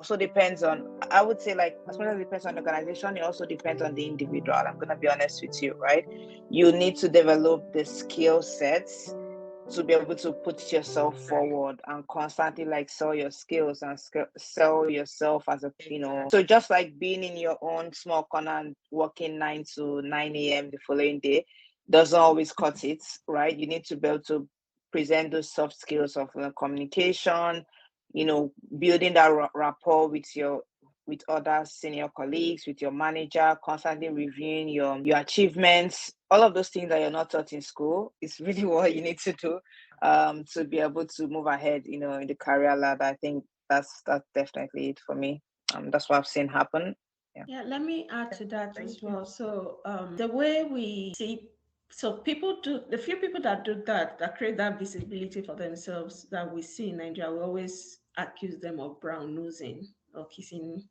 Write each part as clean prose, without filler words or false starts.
also depends on, I would say, like, as much as it depends on the organization, it also depends on the individual. I'm going to be honest with you, right? You need to develop the skill sets to be able to put yourself forward and constantly like sell your skills and sell yourself as a, so just like being in your own small corner and working 9 to 9 a.m. the following day doesn't always cut it, right? You need to be able to present those soft skills of communication, building that rapport with other senior colleagues, with your manager, constantly reviewing your achievements. All of those things that you're not taught in school is really what you need to do to be able to move ahead, in the career ladder. I think that's definitely it for me. That's what I've seen happen. Yeah, let me add to that as well. So the way we see, so the few people that do that create that visibility for themselves that we see in Nigeria, we always accuse them of brown nosing or kissing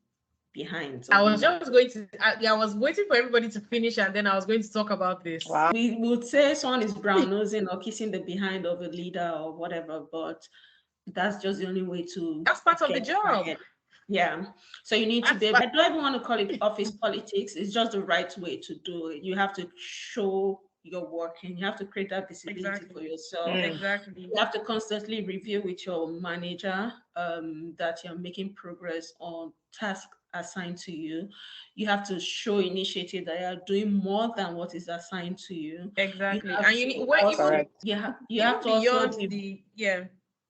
behind. I was just going to, I was waiting for everybody to finish and then I was going to talk about this. Wow. We would say someone is brown nosing or kissing the behind of a leader or whatever, but that's just the only way to. That's part of the job. Yeah. So you need to be able, I don't even want to call it office politics. It's just the right way to do it. You have to show your work and you have to create that visibility for yourself. Exactly. You have to constantly review with your manager that you're making progress on tasks assigned to you. You have to show initiative that you're doing more than what is assigned to you. Exactly. And you have to also be,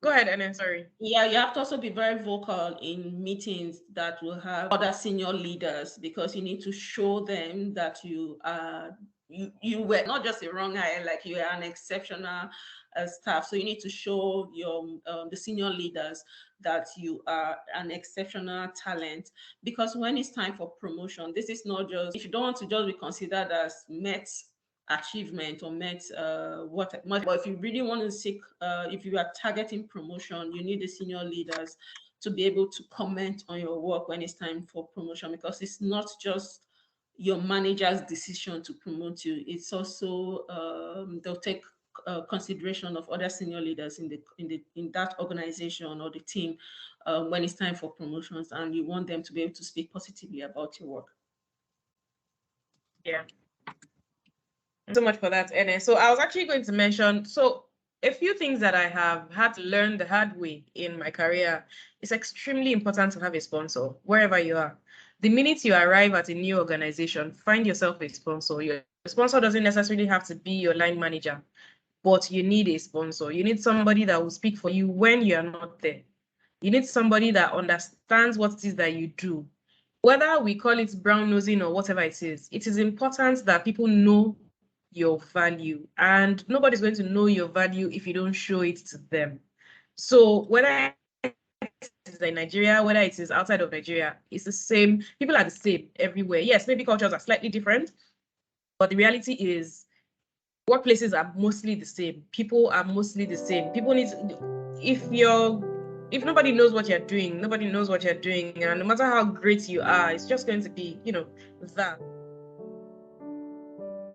Go ahead, and then sorry. Yeah, you have to also be very vocal in meetings that will have other senior leaders, because you need to show them that you are you were not just a wrong hire, like you are an exceptional staff. So you need to show your the senior leaders that you are an exceptional talent, because when it's time for promotion, this is not just, if you don't want to just be considered as met achievement or met but if you really want to seek if you are targeting promotion, you need the senior leaders to be able to comment on your work when it's time for promotion, because it's not just your manager's decision to promote you, it's also they'll take consideration of other senior leaders in that organization or the team when it's time for promotions, and you want them to be able to speak positively about your work. Yeah. So much for that, Ene. So I was actually going to mention, a few things that I have had to learn the hard way in my career. It's extremely important to have a sponsor wherever you are. The minute you arrive at a new organization, find yourself a sponsor. Your sponsor doesn't necessarily have to be your line manager, but you need a sponsor. You need somebody that will speak for you when you are not there. You need somebody that understands what it is that you do. Whether we call it brown nosing or whatever it is important that people know your value, and nobody's going to know your value if you don't show it to them. So whether it's in Nigeria, whether it is outside of Nigeria, it's the same. People are the same everywhere. Yes, maybe cultures are slightly different, but the reality is workplaces are mostly the same. People are mostly the same. People need if nobody knows what you're doing, nobody knows what you're doing. And no matter how great you are, it's just going to be, that.